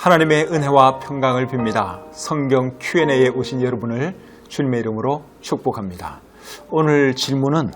하나님의 은혜와 평강을 빕니다. 성경 Q&A에 오신 여러분을 주님의 이름으로 축복합니다. 오늘 질문은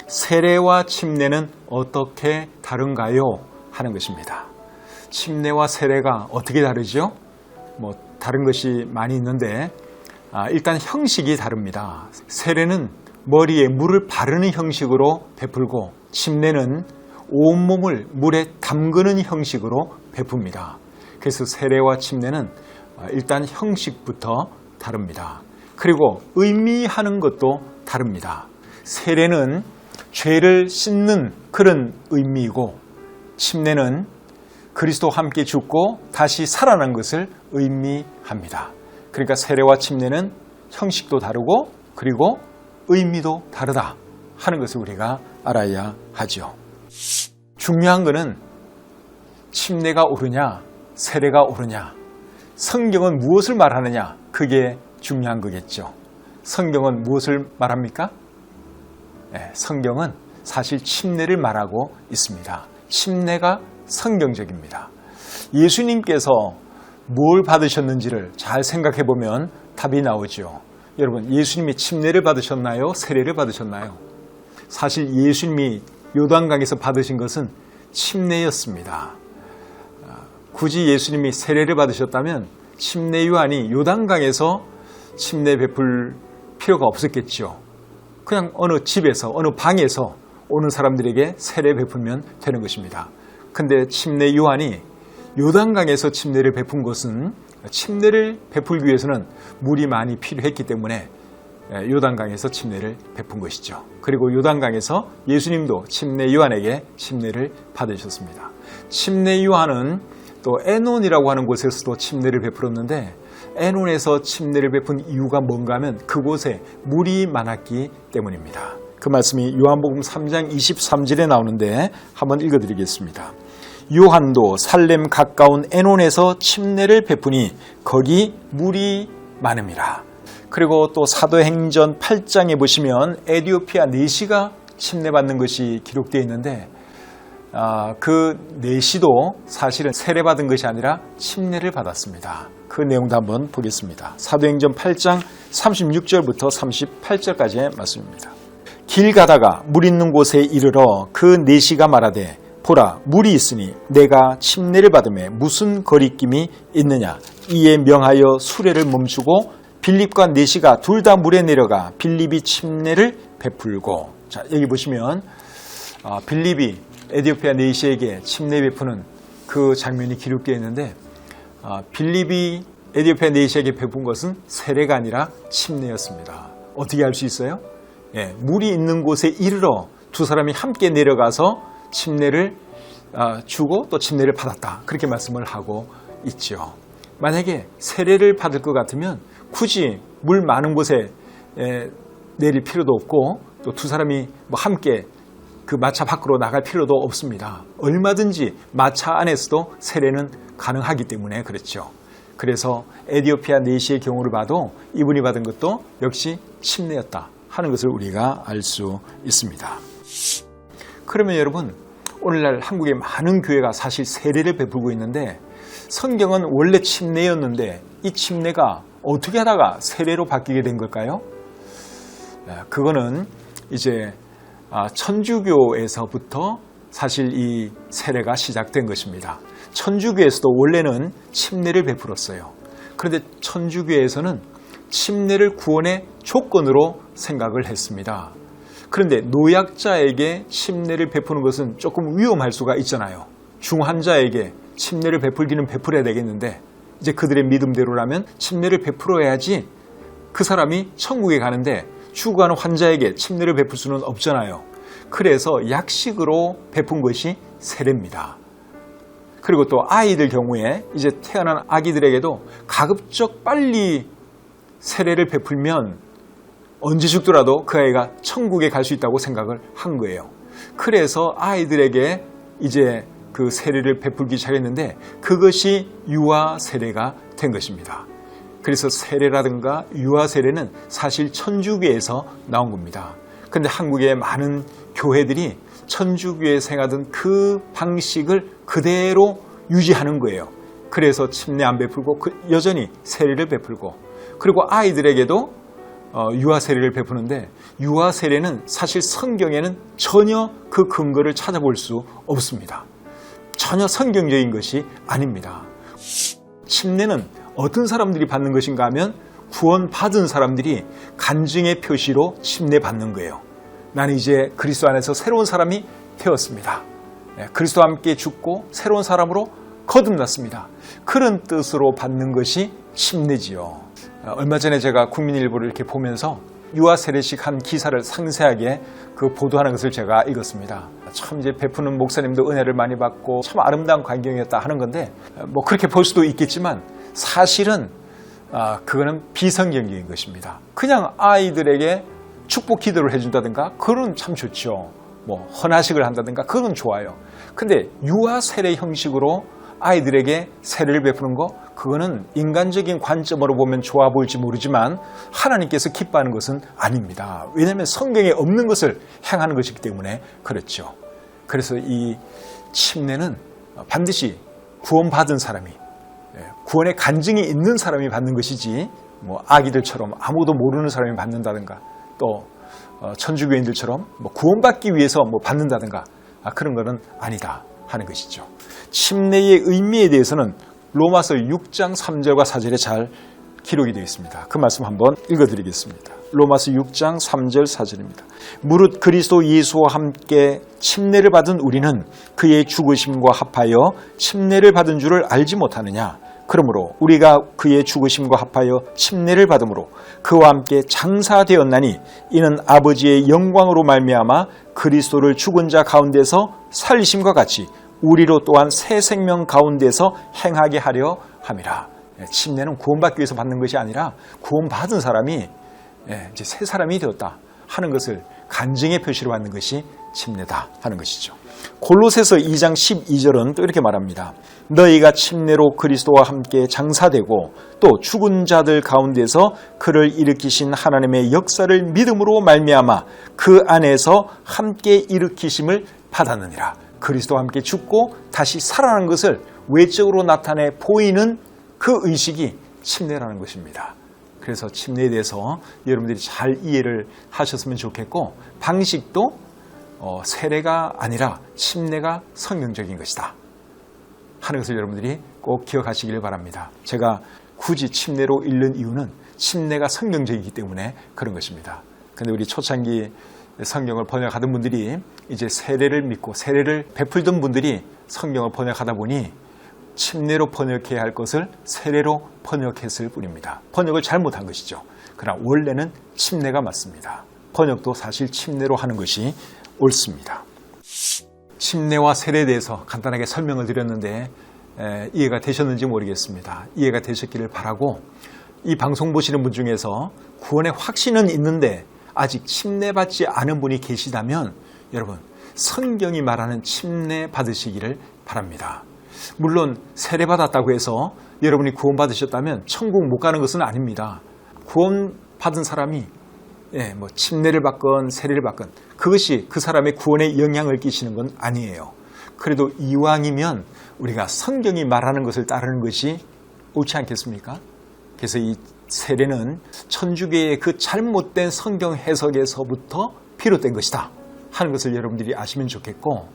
세례와 침례는 어떻게 다른가요? 하는 것입니다. 침례와 세례가 어떻게 다르죠? 다른 것이 많이 있는데 일단 형식이 다릅니다. 세례는 머리에 물을 바르는 형식으로 베풀고 침례는 온몸을 물에 담그는 형식으로 베풉니다. 그래서 세례와 침례는 일단 형식부터 다릅니다. 그리고 의미하는 것도 다릅니다. 세례는 죄를 씻는 그런 의미이고 침례는 그리스도와 함께 죽고 다시 살아난 것을 의미합니다. 그러니까 세례와 침례는 형식도 다르고 그리고 의미도 다르다 하는 것을 우리가 알아야 하죠. 중요한 것은 침례가 옳으냐 세례가 옳으냐, 성경은 무엇을 말하느냐, 그게 중요한 거겠죠. 성경은 무엇을 말합니까? 성경은 사실 침례를 말하고 있습니다. 침례가 성경적입니다. 예수님께서 뭘 받으셨는지를 잘 생각해 보면 답이 나오죠. 여러분, 예수님이 침례를 받으셨나요? 세례를 받으셨나요? 사실 예수님이 요단강에서 받으신 것은 침례였습니다. 굳이 예수님이 세례를 받으셨다면 침례 요한이 요단강에서 침례 베풀 필요가 없었겠죠. 그냥 어느 집에서 어느 방에서 오는 사람들에게 세례 베풀면 되는 것입니다. 근데 침례 요한이 요단강에서 침례를 베푼 것은 침례를 베풀기 위해서는 물이 많이 필요했기 때문에 요단강에서 침례를 베푼 것이죠. 그리고 요단강에서 예수님도 침례 요한에게 침례를 받으셨습니다. 침례 요한은 또 에논이라고 하는 곳에서도 침례를 베풀었는데 에논에서 침례를 베푼 이유가 뭔가 하면 그곳에 물이 많았기 때문입니다. 그 말씀이 요한복음 3장 23절에 나오는데 한번 읽어드리겠습니다. 요한도 살렘 가까운 에논에서 침례를 베푸니 거기 물이 많음이라. 그리고 또 사도행전 8장에 보시면 에티오피아 내시가 침례받는 것이 기록되어 있는데 그 내시도 사실은 세례받은 것이 아니라 침례를 받았습니다. 그 내용도 한번 보겠습니다. 사도행전 8장 36절부터 38절까지의 말씀입니다. 길 가다가 물 있는 곳에 이르러 그 내시가 말하되 보라 물이 있으니 내가 침례를 받음에 무슨 거리낌이 있느냐. 이에 명하여 수레를 멈추고 빌립과 내시가 둘 다 물에 내려가 빌립이 침례를 베풀고, 자 여기 보시면 빌립이 에티오피아 내시에게 침례 베푸는 그 장면이 기록되어 있는데 빌립이 에티오피아 내시에게 베푼 것은 세례가 아니라 침례였습니다. 어떻게 알 수 있어요? 물이 있는 곳에 이르러 두 사람이 함께 내려가서 침례를 주고 또 침례를 받았다. 그렇게 말씀을 하고 있죠. 만약에 세례를 받을 것 같으면 굳이 물 많은 곳에 내릴 필요도 없고 또 두 사람이 함께 그 마차 밖으로 나갈 필요도 없습니다. 얼마든지 마차 안에서도 세례는 가능하기 때문에 그렇죠. 그래서 에티오피아 내시의 경우를 봐도 이분이 받은 것도 역시 침례였다 하는 것을 우리가 알 수 있습니다. 그러면 여러분, 오늘날 한국의 많은 교회가 사실 세례를 베풀고 있는데 성경은 원래 침례였는데 이 침례가 어떻게 하다가 세례로 바뀌게 된 걸까요? 그거는 이제 천주교에서부터 사실 이 세례가 시작된 것입니다. 천주교에서도 원래는 침례를 베풀었어요. 그런데 천주교에서는 침례를 구원의 조건으로 생각을 했습니다. 그런데 노약자에게 침례를 베푸는 것은 조금 위험할 수가 있잖아요. 중환자에게 침례를 베풀기는 베풀어야 되겠는데 이제 그들의 믿음대로라면 침례를 베풀어야지 그 사람이 천국에 가는데 죽어가는 환자에게 침례를 베풀 수는 없잖아요. 그래서 약식으로 베푼 것이 세례입니다. 그리고 또 아이들 경우에 이제 태어난 아기들에게도 가급적 빨리 세례를 베풀면 언제 죽더라도 그 아이가 천국에 갈 수 있다고 생각을 한 거예요. 그래서 아이들에게 이제 그 세례를 베풀기 시작했는데 그것이 유아 세례가 된 것입니다. 그래서 세례라든가 유아 세례는 사실 천주교에서 나온 겁니다. 그런데 한국의 많은 교회들이 천주교에 생하던 그 방식을 그대로 유지하는 거예요. 그래서 침례 안 베풀고 여전히 세례를 베풀고, 그리고 아이들에게도 유아 세례를 베푸는데, 유아 세례는 사실 성경에는 전혀 그 근거를 찾아볼 수 없습니다. 전혀 성경적인 것이 아닙니다. 침례는 어떤 사람들이 받는 것인가 하면 구원받은 사람들이 간증의 표시로 침례 받는 거예요. 나는 이제 그리스도 안에서 새로운 사람이 되었습니다. 그리스도와 함께 죽고 새로운 사람으로 거듭났습니다. 그런 뜻으로 받는 것이 침례지요. 얼마 전에 제가 국민일보를 이렇게 보면서 유아 세례식 한 기사를 상세하게 보도하는 것을 제가 읽었습니다. 참 이제 베푸는 목사님도 은혜를 많이 받고 참 아름다운 광경이었다 하는 건데, 뭐 그렇게 볼 수도 있겠지만 사실은 그거는 비성경적인 것입니다. 그냥 아이들에게 축복 기도를 해준다든가 그건 참 좋죠. 뭐 헌화식을 한다든가 그건 좋아요. 근데 유아 세례 형식으로 아이들에게 세례를 베푸는 거, 그거는 인간적인 관점으로 보면 좋아 보일지 모르지만 하나님께서 기뻐하는 것은 아닙니다. 왜냐하면 성경에 없는 것을 행하는 것이기 때문에 그렇죠. 그래서 이 침례는 반드시 구원받은 사람이, 구원의 간증이 있는 사람이 받는 것이지, 뭐 아기들처럼 아무도 모르는 사람이 받는다든가, 또 천주교인들처럼 뭐 구원받기 위해서 뭐 받는다든가 그런 거는 아니다 하는 것이죠. 침례의 의미에 대해서는 로마서 6장 3절과 4절에 잘 기록이 되어 있습니다. 그 말씀 한번 읽어드리겠습니다. 로마서 6장 3절 4절입니다. 무릇 그리스도 예수와 함께 침례를 받은 우리는 그의 죽으심과 합하여 침례를 받은 줄을 알지 못하느냐. 그러므로 우리가 그의 죽으심과 합하여 침례를 받음으로 그와 함께 장사되었나니 이는 아버지의 영광으로 말미암아 그리스도를 죽은 자 가운데서 살리심과 같이 우리로 또한 새 생명 가운데서 행하게 하려 함이라. 침례는 구원받기 위해서 받는 것이 아니라 구원받은 사람이 이제 새 사람이 되었다 하는 것을 간증의 표시로 받는 것이 침례다 하는 것이죠. 골로새서 2장 12절은 또 이렇게 말합니다. 너희가 침례로 그리스도와 함께 장사되고 또 죽은 자들 가운데서 그를 일으키신 하나님의 역사를 믿음으로 말미암아 그 안에서 함께 일으키심을 받았느니라. 그리스도와 함께 죽고 다시 살아난 것을 외적으로 나타내 보이는 그 의식이 침례라는 것입니다. 그래서 침례에 대해서 여러분들이 잘 이해를 하셨으면 좋겠고, 방식도 세례가 아니라 침례가 성경적인 것이다 하는 것을 여러분들이 꼭 기억하시길 바랍니다. 제가 굳이 침례로 읽는 이유는 침례가 성경적이기 때문에 그런 것입니다. 그런데 우리 초창기 성경을 번역하던 분들이 이제 세례를 믿고 세례를 베풀던 분들이 성경을 번역하다 보니 침례로 번역해야 할 것을 세례로 번역했을 뿐입니다. 번역을 잘못한 것이죠. 그러나 원래는 침례가 맞습니다. 번역도 사실 침례로 하는 것이 옳습니다. 침례와 세례에 대해서 간단하게 설명을 드렸는데 이해가 되셨는지 모르겠습니다. 이해가 되셨기를 바라고, 이 방송 보시는 분 중에서 구원의 확신은 있는데 아직 침례받지 않은 분이 계시다면 여러분 성경이 말하는 침례 받으시기를 바랍니다. 물론 세례받았다고 해서 여러분이 구원받으셨다면 천국 못 가는 것은 아닙니다. 구원받은 사람이 뭐 침례를 받건 세례를 받건 그것이 그 사람의 구원에 영향을 끼치는 건 아니에요. 그래도 이왕이면 우리가 성경이 말하는 것을 따르는 것이 옳지 않겠습니까? 그래서 이 세례는 천주교의 그 잘못된 성경 해석에서부터 비롯된 것이다 하는 것을 여러분들이 아시면 좋겠고,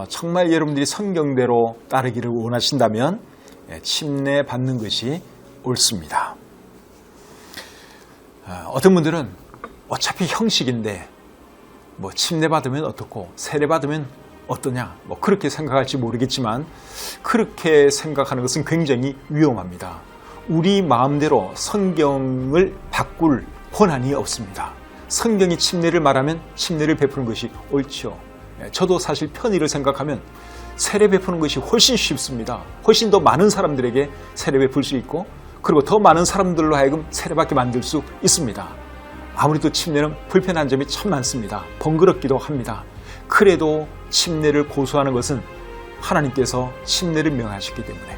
정말 여러분들이 성경대로 따르기를 원하신다면 침례 받는 것이 옳습니다. 어떤 분들은 어차피 형식인데 뭐 침례 받으면 어떻고 세례 받으면 어떠냐, 뭐 그렇게 생각할지 모르겠지만 그렇게 생각하는 것은 굉장히 위험합니다. 우리 마음대로 성경을 바꿀 권한이 없습니다. 성경이 침례를 말하면 침례를 베푸는 것이 옳죠. 저도 사실 편의를 생각하면 세례 베푸는 것이 훨씬 쉽습니다. 훨씬 더 많은 사람들에게 세례 베풀 수 있고, 그리고 더 많은 사람들로 하여금 세례받게 만들 수 있습니다. 아무래도 침례는 불편한 점이 참 많습니다. 번거롭기도 합니다. 그래도 침례를 고수하는 것은 하나님께서 침례를 명하셨기 때문에,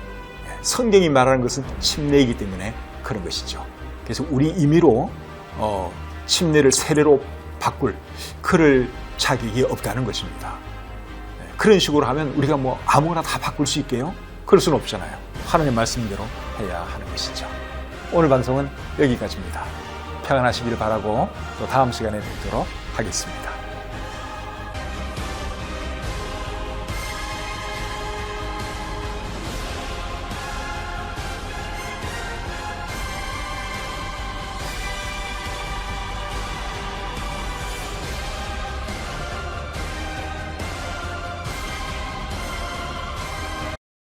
성경이 말하는 것은 침례이기 때문에 그런 것이죠. 그래서 우리 임의로 침례를 세례로 바꿀 그럴 자격이 없다는 것입니다. 그런 식으로 하면 우리가 뭐 아무거나 다 바꿀 수 있게요? 그럴 수는 없잖아요. 하나님 말씀대로 해야 하는 것이죠. 오늘 방송은 여기까지입니다. 평안하시길 바라고 또 다음 시간에 뵙도록 하겠습니다.